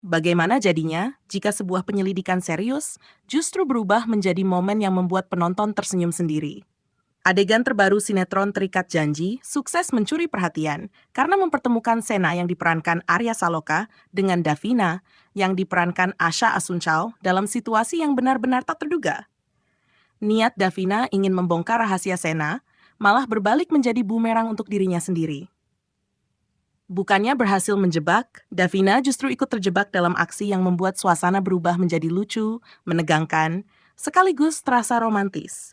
Bagaimana jadinya jika sebuah penyelidikan serius justru berubah menjadi momen yang membuat penonton tersenyum sendiri? Adegan terbaru sinetron Terikat Janji sukses mencuri perhatian karena mempertemukan Sena yang diperankan Arya Saloka dengan Davina yang diperankan Asha Asuncao dalam situasi yang benar-benar tak terduga. Niat Davina ingin membongkar rahasia Sena malah berbalik menjadi bumerang untuk dirinya sendiri. Bukannya berhasil menjebak, Davina justru ikut terjebak dalam aksi yang membuat suasana berubah menjadi lucu, menegangkan, sekaligus terasa romantis.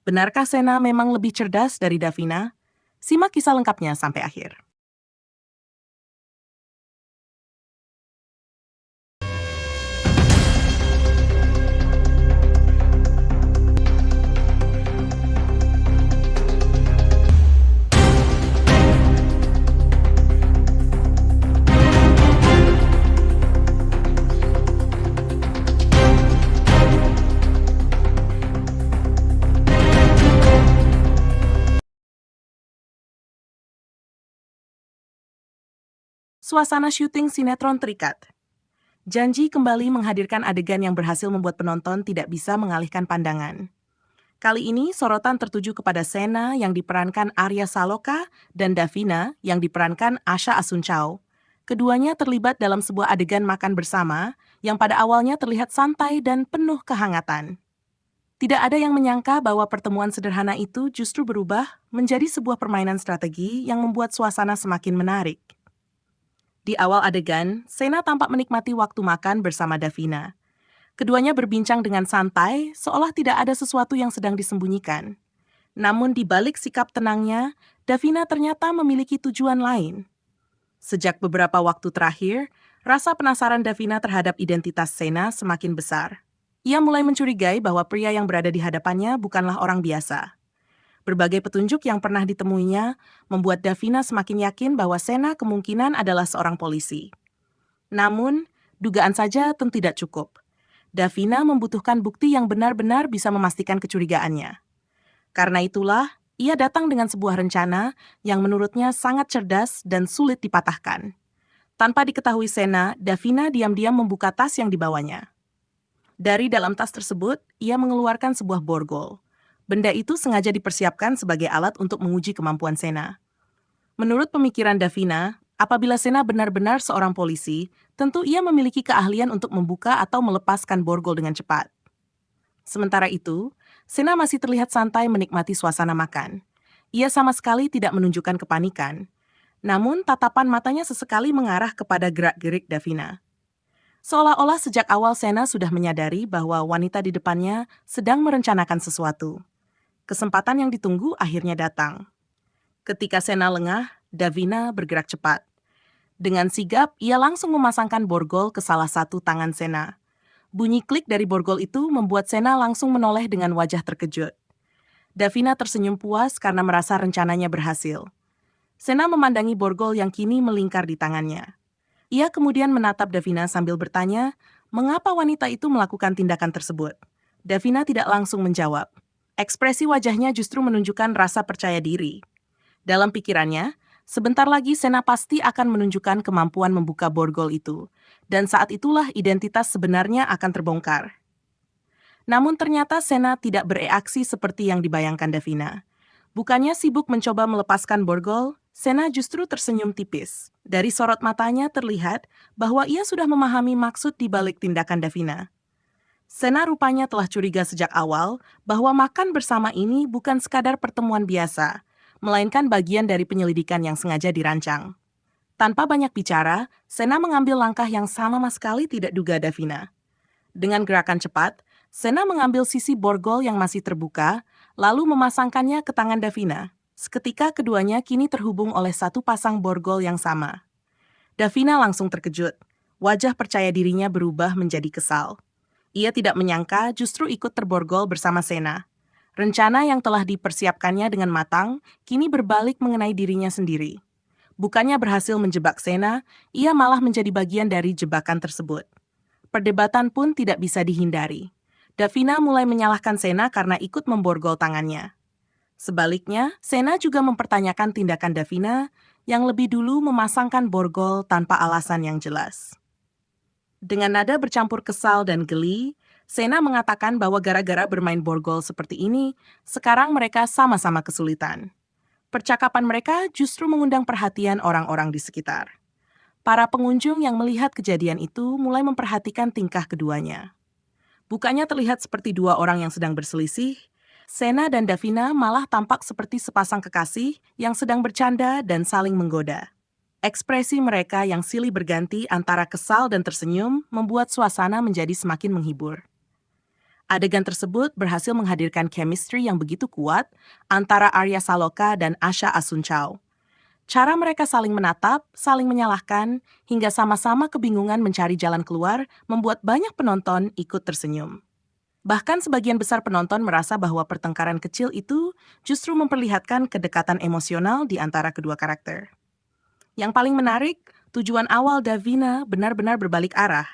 Benarkah Sena memang lebih cerdas dari Davina? Simak kisah lengkapnya sampai akhir. Suasana syuting sinetron Terikat. Janji kembali menghadirkan adegan yang berhasil membuat penonton tidak bisa mengalihkan pandangan. Kali ini sorotan tertuju kepada Sena yang diperankan Arya Saloka dan Davina yang diperankan Asha Asuncao. Keduanya terlibat dalam sebuah adegan makan bersama yang pada awalnya terlihat santai dan penuh kehangatan. Tidak ada yang menyangka bahwa pertemuan sederhana itu justru berubah menjadi sebuah permainan strategi yang membuat suasana semakin menarik. Di awal adegan, Sena tampak menikmati waktu makan bersama Davina. Keduanya berbincang dengan santai, seolah tidak ada sesuatu yang sedang disembunyikan. Namun di balik sikap tenangnya, Davina ternyata memiliki tujuan lain. Sejak beberapa waktu terakhir, rasa penasaran Davina terhadap identitas Sena semakin besar. Ia mulai mencurigai bahwa pria yang berada di hadapannya bukanlah orang biasa. Berbagai petunjuk yang pernah ditemuinya membuat Davina semakin yakin bahwa Sena kemungkinan adalah seorang polisi. Namun, dugaan saja tentu tidak cukup. Davina membutuhkan bukti yang benar-benar bisa memastikan kecurigaannya. Karena itulah, ia datang dengan sebuah rencana yang menurutnya sangat cerdas dan sulit dipatahkan. Tanpa diketahui Sena, Davina diam-diam membuka tas yang dibawanya. Dari dalam tas tersebut, ia mengeluarkan sebuah borgol. Benda itu sengaja dipersiapkan sebagai alat untuk menguji kemampuan Sena. Menurut pemikiran Davina, apabila Sena benar-benar seorang polisi, tentu ia memiliki keahlian untuk membuka atau melepaskan borgol dengan cepat. Sementara itu, Sena masih terlihat santai menikmati suasana makan. Ia sama sekali tidak menunjukkan kepanikan. Namun, tatapan matanya sesekali mengarah kepada gerak-gerik Davina. Seolah-olah sejak awal Sena sudah menyadari bahwa wanita di depannya sedang merencanakan sesuatu. Kesempatan yang ditunggu akhirnya datang. Ketika Sena lengah, Davina bergerak cepat. Dengan sigap, ia langsung memasangkan borgol ke salah satu tangan Sena. Bunyi klik dari borgol itu membuat Sena langsung menoleh dengan wajah terkejut. Davina tersenyum puas karena merasa rencananya berhasil. Sena memandangi borgol yang kini melingkar di tangannya. Ia kemudian menatap Davina sambil bertanya, mengapa wanita itu melakukan tindakan tersebut? Davina tidak langsung menjawab. Ekspresi wajahnya justru menunjukkan rasa percaya diri. Dalam pikirannya, sebentar lagi Sena pasti akan menunjukkan kemampuan membuka borgol itu, dan saat itulah identitas sebenarnya akan terbongkar. Namun ternyata Sena tidak bereaksi seperti yang dibayangkan Davina. Bukannya sibuk mencoba melepaskan borgol, Sena justru tersenyum tipis. Dari sorot matanya terlihat bahwa ia sudah memahami maksud di balik tindakan Davina. Sena rupanya telah curiga sejak awal bahwa makan bersama ini bukan sekadar pertemuan biasa, melainkan bagian dari penyelidikan yang sengaja dirancang. Tanpa banyak bicara, Sena mengambil langkah yang sama sekali tidak duga Davina. Dengan gerakan cepat, Sena mengambil sisi borgol yang masih terbuka, lalu memasangkannya ke tangan Davina. Seketika keduanya kini terhubung oleh satu pasang borgol yang sama. Davina langsung terkejut. Wajah percaya dirinya berubah menjadi kesal. Ia tidak menyangka justru ikut terborgol bersama Sena. Rencana yang telah dipersiapkannya dengan matang, kini berbalik mengenai dirinya sendiri. Bukannya berhasil menjebak Sena, ia malah menjadi bagian dari jebakan tersebut. Perdebatan pun tidak bisa dihindari. Davina mulai menyalahkan Sena karena ikut memborgol tangannya. Sebaliknya, Sena juga mempertanyakan tindakan Davina yang lebih dulu memasangkan borgol tanpa alasan yang jelas. Dengan nada bercampur kesal dan geli, Sena mengatakan bahwa gara-gara bermain borgol seperti ini, sekarang mereka sama-sama kesulitan. Percakapan mereka justru mengundang perhatian orang-orang di sekitar. Para pengunjung yang melihat kejadian itu mulai memperhatikan tingkah keduanya. Bukannya terlihat seperti dua orang yang sedang berselisih, Sena dan Davina malah tampak seperti sepasang kekasih yang sedang bercanda dan saling menggoda. Ekspresi mereka yang silih berganti antara kesal dan tersenyum membuat suasana menjadi semakin menghibur. Adegan tersebut berhasil menghadirkan chemistry yang begitu kuat antara Arya Saloka dan Asha Asuncao. Cara mereka saling menatap, saling menyalahkan, hingga sama-sama kebingungan mencari jalan keluar membuat banyak penonton ikut tersenyum. Bahkan sebagian besar penonton merasa bahwa pertengkaran kecil itu justru memperlihatkan kedekatan emosional di antara kedua karakter. Yang paling menarik, tujuan awal Davina benar-benar berbalik arah.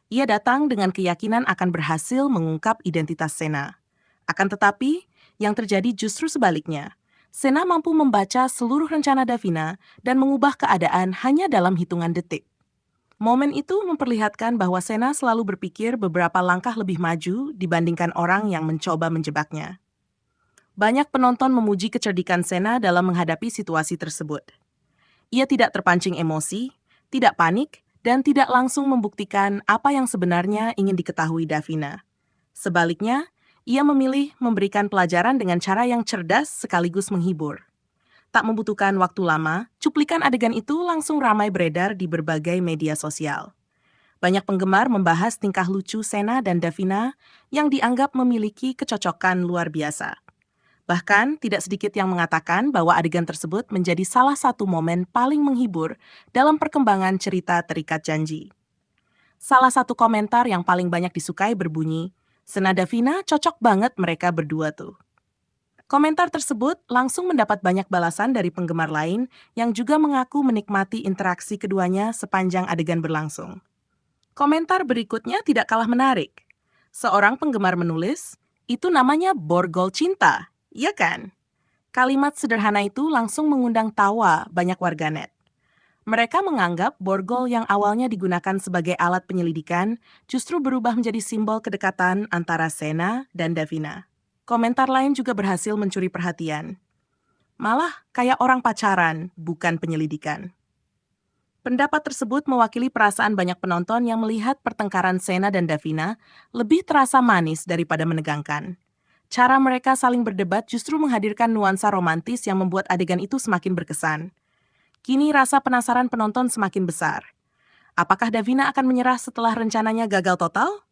Ia datang dengan keyakinan akan berhasil mengungkap identitas Sena. Akan tetapi, yang terjadi justru sebaliknya. Sena mampu membaca seluruh rencana Davina dan mengubah keadaan hanya dalam hitungan detik. Momen itu memperlihatkan bahwa Sena selalu berpikir beberapa langkah lebih maju dibandingkan orang yang mencoba menjebaknya. Banyak penonton memuji kecerdikan Sena dalam menghadapi situasi tersebut. Ia tidak terpancing emosi, tidak panik, dan tidak langsung membuktikan apa yang sebenarnya ingin diketahui Davina. Sebaliknya, ia memilih memberikan pelajaran dengan cara yang cerdas sekaligus menghibur. Tak membutuhkan waktu lama, cuplikan adegan itu langsung ramai beredar di berbagai media sosial. Banyak penggemar membahas tingkah lucu Sena dan Davina yang dianggap memiliki kecocokan luar biasa. Bahkan, tidak sedikit yang mengatakan bahwa adegan tersebut menjadi salah satu momen paling menghibur dalam perkembangan cerita Terikat Janji. Salah satu komentar yang paling banyak disukai berbunyi, "Sena Davina cocok banget mereka berdua tuh." Komentar tersebut langsung mendapat banyak balasan dari penggemar lain yang juga mengaku menikmati interaksi keduanya sepanjang adegan berlangsung. Komentar berikutnya tidak kalah menarik. Seorang penggemar menulis, "Itu namanya borgol cinta, iya kan?" Kalimat sederhana itu langsung mengundang tawa banyak warganet. Mereka menganggap borgol yang awalnya digunakan sebagai alat penyelidikan justru berubah menjadi simbol kedekatan antara Sena dan Davina. Komentar lain juga berhasil mencuri perhatian. Malah kayak orang pacaran, bukan penyelidikan. Pendapat tersebut mewakili perasaan banyak penonton yang melihat pertengkaran Sena dan Davina lebih terasa manis daripada menegangkan. Cara mereka saling berdebat justru menghadirkan nuansa romantis yang membuat adegan itu semakin berkesan. Kini rasa penasaran penonton semakin besar. Apakah Davina akan menyerah setelah rencananya gagal total?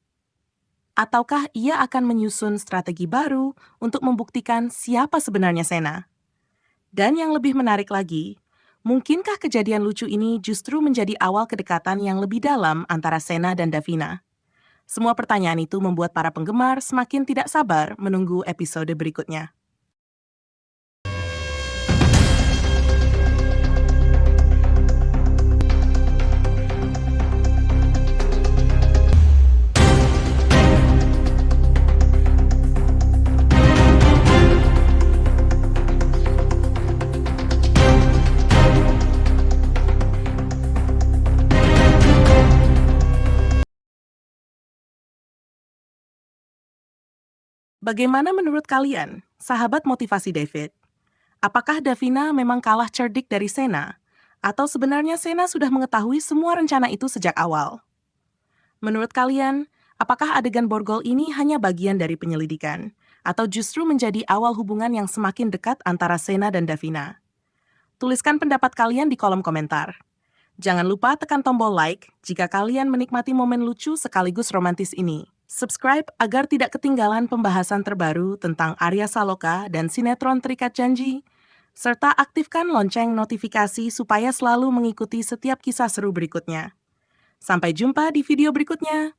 Ataukah ia akan menyusun strategi baru untuk membuktikan siapa sebenarnya Sena? Dan yang lebih menarik lagi, mungkinkah kejadian lucu ini justru menjadi awal kedekatan yang lebih dalam antara Sena dan Davina? Semua pertanyaan itu membuat para penggemar semakin tidak sabar menunggu episode berikutnya. Bagaimana menurut kalian, sahabat motivasi David? Apakah Davina memang kalah cerdik dari Sena? Atau sebenarnya Sena sudah mengetahui semua rencana itu sejak awal? Menurut kalian, apakah adegan borgol ini hanya bagian dari penyelidikan? Atau justru menjadi awal hubungan yang semakin dekat antara Sena dan Davina? Tuliskan pendapat kalian di kolom komentar. Jangan lupa tekan tombol like jika kalian menikmati momen lucu sekaligus romantis ini. Subscribe agar tidak ketinggalan pembahasan terbaru tentang Arya Saloka dan sinetron Terikat Janji, serta aktifkan lonceng notifikasi supaya selalu mengikuti setiap kisah seru berikutnya. Sampai jumpa di video berikutnya.